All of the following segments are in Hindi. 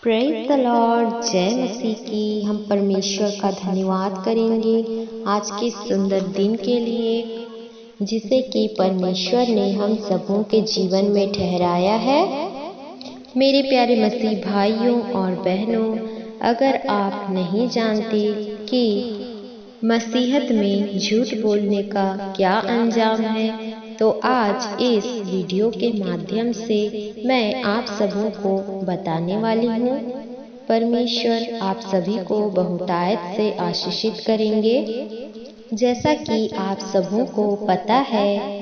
Praise the Lord. जय मसीह की। हम परमेश्वर का धन्यवाद करेंगे आज के सुंदर दिन के लिए जिसे कि परमेश्वर ने हम सबों के जीवन में ठहराया है। मेरे प्यारे मसीह भाइयों और बहनों, अगर आप नहीं जानते कि मसीहत में झूठ बोलने का क्या अंजाम है, तो आज इस वीडियो के माध्यम से मैं आप सबों को बताने वाली हूँ। परमेश्वर आप सभी को बहुतायत से आशीषित करेंगे। जैसा कि आप सबों को पता है,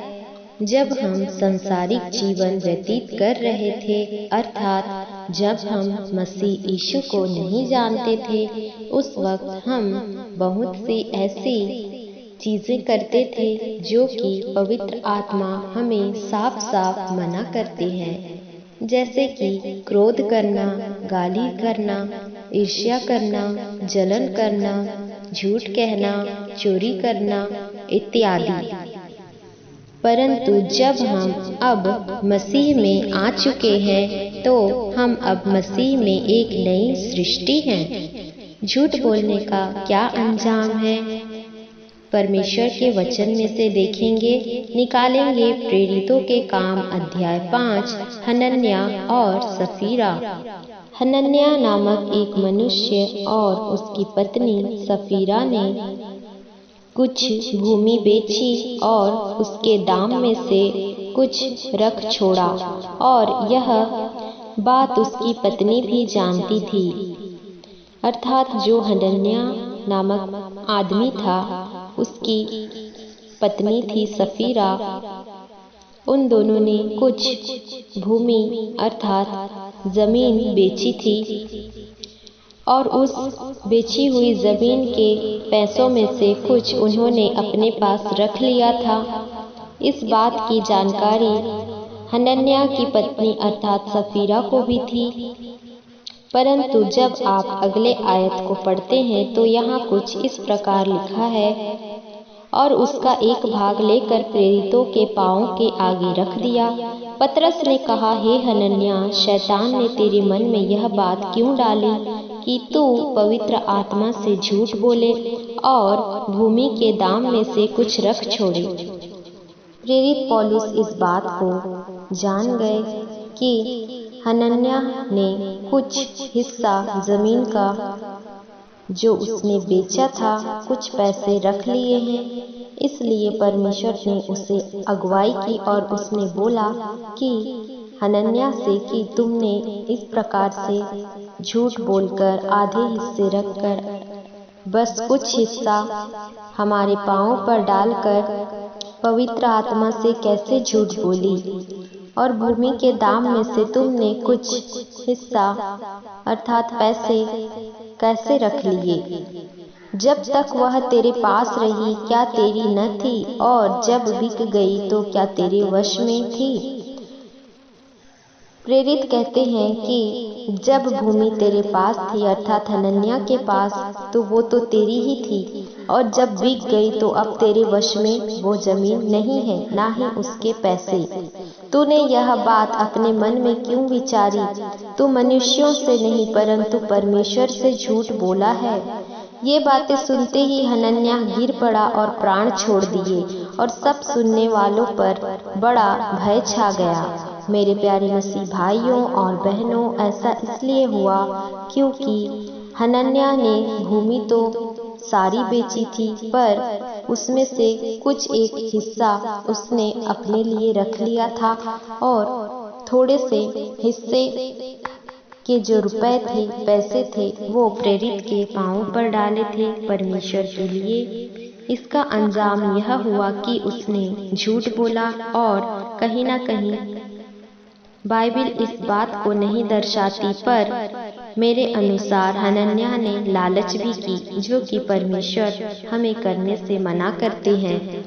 जब हम सांसारिक जीवन व्यतीत कर रहे थे, अर्थात जब हम मसीह यीशु को नहीं जानते थे, उस वक्त हम बहुत सी ऐसी चीजें करते थे जो कि पवित्र आत्मा हमें साफ साफ मना करते हैं, जैसे कि क्रोध करना, गाली करना, ईर्ष्या करना, जलन करना, झूठ कहना, चोरी करना इत्यादि। परंतु जब हम अब मसीह में आ चुके हैं, तो हम अब मसीह में एक नई सृष्टि हैं। झूठ बोलने का क्या अंजाम है, परमेश्वर के वचन में से देखेंगे, निकालेंगे। प्रेरितों के काम अध्याय 5। हनन्याह और सफीरा। हनन्याह नामक एक मनुष्य और उसकी पत्नी सफीरा ने कुछ भूमि बेची और उसके दाम में से कुछ रख छोड़ा, और यह बात उसकी पत्नी भी जानती थी। अर्थात जो हनन्याह नामक आदमी था, उसकी पत्नी थी सफीरा। उन दोनों ने कुछ भूमि अर्थात जमीन बेची थी, और उस बेची हुई जमीन के पैसों में से कुछ उन्होंने अपने पास रख लिया था। इस बात की जानकारी हनन्याह की पत्नी अर्थात सफीरा को भी थी। परंतु जब आप अगले आयत को पढ़ते हैं तो यहाँ कुछ इस प्रकार लिखा है, और उसका एक भाग लेकर प्रेरितों के पांवों के आगे रख दिया। पतरस ने कहा, हे हनन्याह, शैतान ने तेरे मन में यह बात क्यों डाली कि तू पवित्र आत्मा से झूठ बोले और भूमि के दाम में से कुछ रख छोड़े। प्रेरित पौलुस इस बात को जान गए कि हनन्याह ने कुछ हिस्सा जमीन का जो उसने बेचा था, कुछ पैसे रख लिए हैं। इसलिए परमेश्वर ने उसे अगुवाई की और उसने बोला कि हनन्याह से कि तुमने इस प्रकार से झूठ बोलकर आधे हिस्से रखकर बस कुछ हिस्सा हमारे पांवों पर डालकर पवित्र आत्मा से कैसे झूठ बोली, और भूमि के दाम में से तुमने कुछ हिस्सा अर्थात पैसे कैसे रख लिए। जब तक वह तेरे पास रही क्या तेरी न थी, और जब बिक गई तो क्या तेरे वश में थी। प्रेरित कहते हैं कि जब भूमि तेरे पास थी अर्थात हनन्याह के पास, तो वो तो तेरी ही थी, और जब बिक गई तो अब तेरे वश में वो जमीन नहीं है, ना ही उसके पैसे। तूने यह बात अपने मन में क्यों विचारी? तू मनुष्यों से नहीं परंतु परमेश्वर से झूठ बोला है। ये बातें सुनते ही हनन्याह गिर पड़ा और प्राण छोड़ दिए, और सब सुनने वालों पर बड़ा भय छा गया। मेरे प्यारे मसीह भाइयों और बहनों, ऐसा इसलिए हुआ क्योंकि हनन्याह ने भूमि तो सारी बेची थी, पर उसमें से कुछ एक हिस्सा उसने अपने लिए रख लिया था, और थोड़े से हिस्से के जो रुपए थे, पैसे थे, वो प्रेरित के पांवों पर डाले थे परमेश्वर के लिए। इसका अंजाम यह हुआ कि उसने झूठ बोला, और कहीं ना कहीं बाइबिल इस बात को नहीं दर्शाती, पर मेरे अनुसार हनन्याह ने लालच भी की, जो कि परमेश्वर हमें करने से मना करते हैं।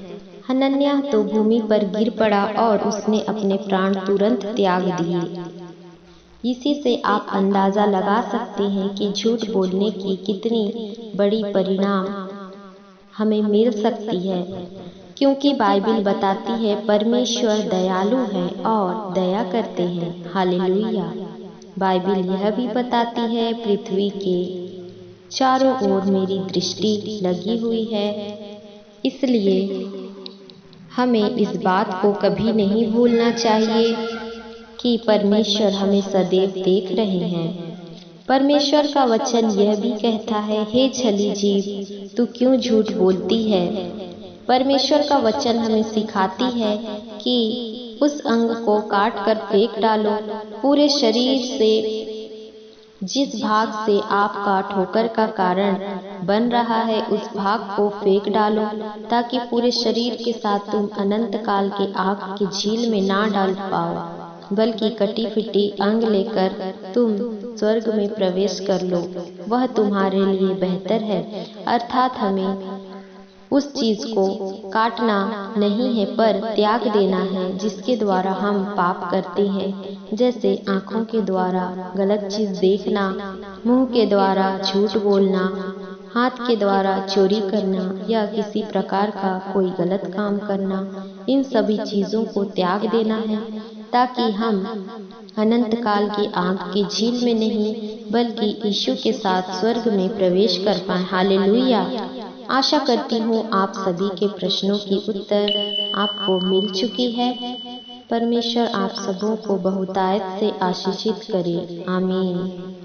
हनन्याह तो भूमि पर गिर पड़ा और उसने अपने प्राण तुरंत त्याग दिए। इसी से आप अंदाजा लगा सकते हैं कि झूठ बोलने की कितनी बड़ी परिणाम हमें मिल सकती है, क्योंकि बाइबिल बताती है परमेश्वर दयालु है और दया करते हैं। हालेलुया। बाइबिल यह भी बताती है पृथ्वी के चारों ओर मेरी दृष्टि लगी हुई है, इसलिए हमें इस बात को कभी नहीं भूलना चाहिए कि परमेश्वर हमें सदैव देख रहे हैं। परमेश्वर का वचन यह भी कहता है, हे छली जीव, तू क्यों झूठ बोलती है। परमेश्वर का वचन हमें सिखाती है कि उस अंग को काट कर फेंक डालो। पूरे शरीर से जिस भाग से आपका ठोकर का कारण बन रहा है उस भाग को फेंक डालो, ताकि पूरे शरीर के साथ तुम अनंत काल के आग की झील में ना डाल पाओ, बल्कि कटी फिटी अंग लेकर तुम स्वर्ग में प्रवेश कर लो। वह तुम्हारे लिए बेहतर है। अर्थात हमें उस चीज को काटना नहीं है पर त्याग देना है जिसके द्वारा हम पाप करते हैं, जैसे आँखों के द्वारा गलत चीज देखना, मुंह के द्वारा झूठ बोलना, हाथ के द्वारा चोरी करना या किसी प्रकार का कोई गलत काम करना। इन सभी चीजों को त्याग देना है ताकि हम अनंत काल की आग की झील में नहीं बल्कि यीशु के साथ स्वर्ग में प्रवेश कर पाएं। हालेलुया। आशा करती हूँ आप सभी के प्रश्नों की उत्तर आपको मिल चुकी है। परमेश्वर आप सबों को बहुतायत से आशीषित करे। आमीन।